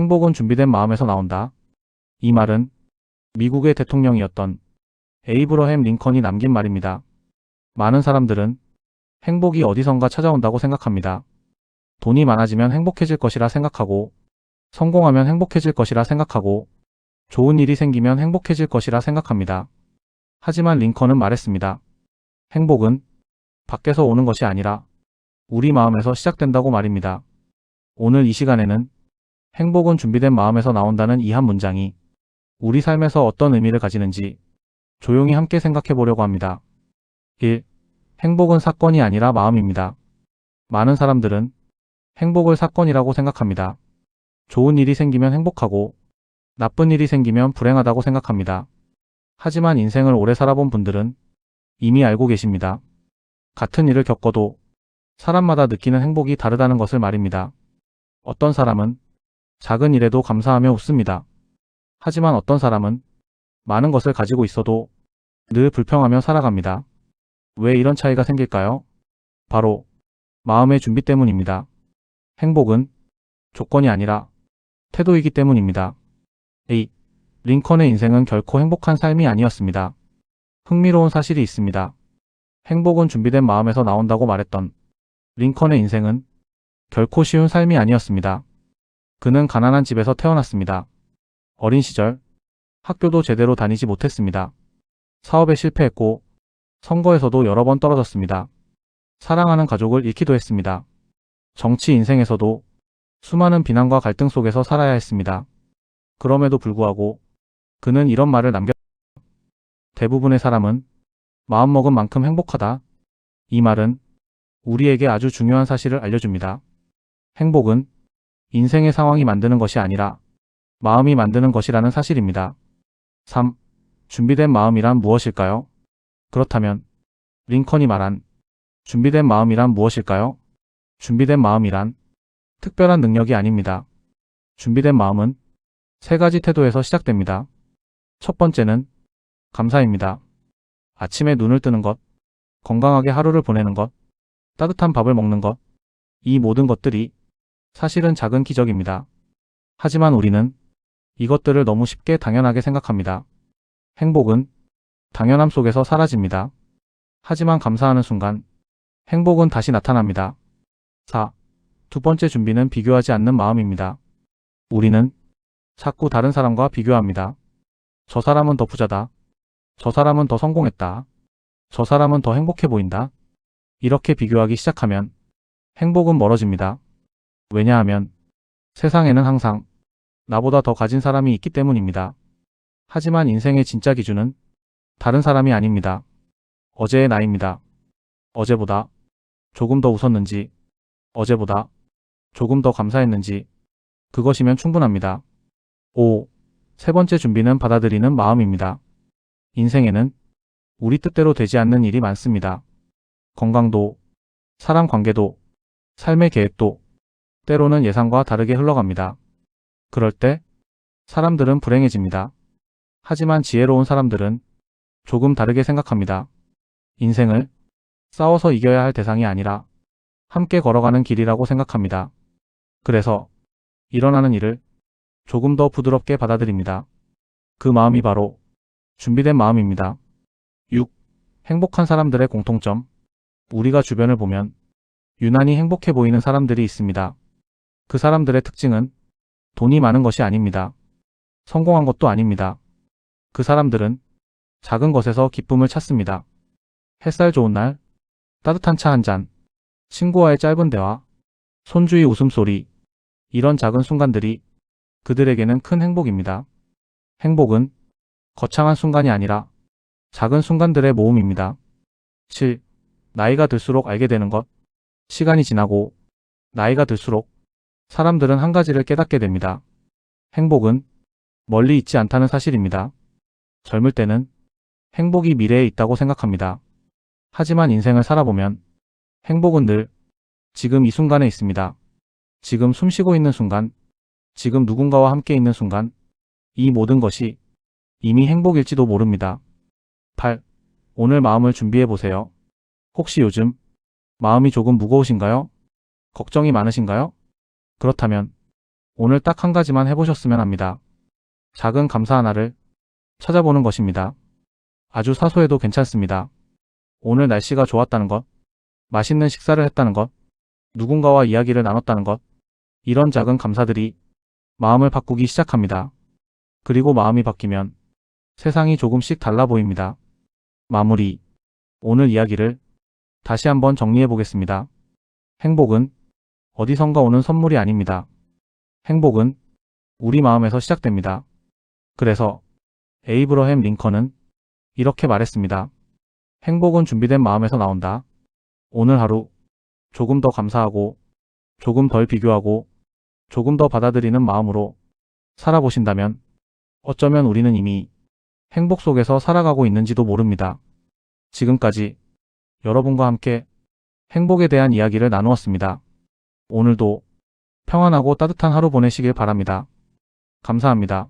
행복은 준비된 마음에서 나온다. 이 말은 미국의 대통령이었던 에이브러햄 링컨이 남긴 말입니다. 많은 사람들은 행복이 어디선가 찾아온다고 생각합니다. 돈이 많아지면 행복해질 것이라 생각하고, 성공하면 행복해질 것이라 생각하고, 좋은 일이 생기면 행복해질 것이라 생각합니다. 하지만 링컨은 말했습니다. 행복은 밖에서 오는 것이 아니라 우리 마음에서 시작된다고 말입니다. 오늘 이 시간에는 행복은 준비된 마음에서 나온다는 이 한 문장이 우리 삶에서 어떤 의미를 가지는지 조용히 함께 생각해 보려고 합니다. 1. 행복은 사건이 아니라 마음입니다. 많은 사람들은 행복을 사건이라고 생각합니다. 좋은 일이 생기면 행복하고 나쁜 일이 생기면 불행하다고 생각합니다. 하지만 인생을 오래 살아본 분들은 이미 알고 계십니다. 같은 일을 겪어도 사람마다 느끼는 행복이 다르다는 것을 말입니다. 어떤 사람은 작은 일에도 감사하며 웃습니다. 하지만 어떤 사람은 많은 것을 가지고 있어도 늘 불평하며 살아갑니다. 왜 이런 차이가 생길까요? 바로 마음의 준비 때문입니다. 행복은 조건이 아니라 태도이기 때문입니다. A. 링컨의 인생은 결코 행복한 삶이 아니었습니다. 흥미로운 사실이 있습니다. 행복은 준비된 마음에서 나온다고 말했던 링컨의 인생은 결코 쉬운 삶이 아니었습니다. 그는 가난한 집에서 태어났습니다. 어린 시절 학교도 제대로 다니지 못했습니다. 사업에 실패했고 선거에서도 여러 번 떨어졌습니다. 사랑하는 가족을 잃기도 했습니다. 정치 인생에서도 수많은 비난과 갈등 속에서 살아야 했습니다. 그럼에도 불구하고 그는 이런 말을 남겼습니다. 대부분의 사람은 마음먹은 만큼 행복하다. 이 말은 우리에게 아주 중요한 사실을 알려줍니다. 행복은 인생의 상황이 만드는 것이 아니라 마음이 만드는 것이라는 사실입니다. 3. 준비된 마음이란 무엇일까요? 그렇다면 링컨이 말한 준비된 마음이란 무엇일까요? 준비된 마음이란 특별한 능력이 아닙니다. 준비된 마음은 세 가지 태도에서 시작됩니다. 첫 번째는 감사입니다. 아침에 눈을 뜨는 것, 건강하게 하루를 보내는 것, 따뜻한 밥을 먹는 것, 이 모든 것들이 사실은 작은 기적입니다. 하지만 우리는 이것들을 너무 쉽게 당연하게 생각합니다. 행복은 당연함 속에서 사라집니다. 하지만 감사하는 순간 행복은 다시 나타납니다. 4. 두 번째 준비는 비교하지 않는 마음입니다. 우리는 자꾸 다른 사람과 비교합니다. 저 사람은 더 부자다. 저 사람은 더 성공했다. 저 사람은 더 행복해 보인다. 이렇게 비교하기 시작하면 행복은 멀어집니다. 왜냐하면 세상에는 항상 나보다 더 가진 사람이 있기 때문입니다. 하지만 인생의 진짜 기준은 다른 사람이 아닙니다. 어제의 나입니다. 어제보다 조금 더 웃었는지, 어제보다 조금 더 감사했는지, 그것이면 충분합니다. 5. 세 번째 준비는 받아들이는 마음입니다. 인생에는 우리 뜻대로 되지 않는 일이 많습니다. 건강도, 사람 관계도, 삶의 계획도 때로는 예상과 다르게 흘러갑니다. 그럴 때 사람들은 불행해집니다. 하지만 지혜로운 사람들은 조금 다르게 생각합니다. 인생을 싸워서 이겨야 할 대상이 아니라 함께 걸어가는 길이라고 생각합니다. 그래서 일어나는 일을 조금 더 부드럽게 받아들입니다. 그 마음이 바로 준비된 마음입니다. 6. 행복한 사람들의 공통점. 우리가 주변을 보면 유난히 행복해 보이는 사람들이 있습니다. 그 사람들의 특징은 돈이 많은 것이 아닙니다. 성공한 것도 아닙니다. 그 사람들은 작은 것에서 기쁨을 찾습니다. 햇살 좋은 날, 따뜻한 차 한 잔, 친구와의 짧은 대화, 손주의 웃음소리, 이런 작은 순간들이 그들에게는 큰 행복입니다. 행복은 거창한 순간이 아니라 작은 순간들의 모음입니다. 7. 나이가 들수록 알게 되는 것. 시간이 지나고 나이가 들수록 사람들은 한 가지를 깨닫게 됩니다. 행복은 멀리 있지 않다는 사실입니다. 젊을 때는 행복이 미래에 있다고 생각합니다. 하지만 인생을 살아보면 행복은 늘 지금 이 순간에 있습니다. 지금 숨 쉬고 있는 순간, 지금 누군가와 함께 있는 순간, 이 모든 것이 이미 행복일지도 모릅니다. 8. 오늘 마음을 준비해 보세요. 혹시 요즘 마음이 조금 무거우신가요? 걱정이 많으신가요? 그렇다면 오늘 딱 한 가지만 해보셨으면 합니다. 작은 감사 하나를 찾아보는 것입니다. 아주 사소해도 괜찮습니다. 오늘 날씨가 좋았다는 것, 맛있는 식사를 했다는 것, 누군가와 이야기를 나눴다는 것, 이런 작은 감사들이 마음을 바꾸기 시작합니다. 그리고 마음이 바뀌면 세상이 조금씩 달라 보입니다. 마무리. 오늘 이야기를 다시 한번 정리해 보겠습니다. 행복은 어디선가 오는 선물이 아닙니다. 행복은 우리 마음에서 시작됩니다. 그래서 에이브러햄 링컨은 이렇게 말했습니다. 행복은 준비된 마음에서 나온다. 오늘 하루 조금 더 감사하고 조금 덜 비교하고 조금 더 받아들이는 마음으로 살아보신다면 어쩌면 우리는 이미 행복 속에서 살아가고 있는지도 모릅니다. 지금까지 여러분과 함께 행복에 대한 이야기를 나누었습니다. 오늘도 평안하고 따뜻한 하루 보내시길 바랍니다. 감사합니다.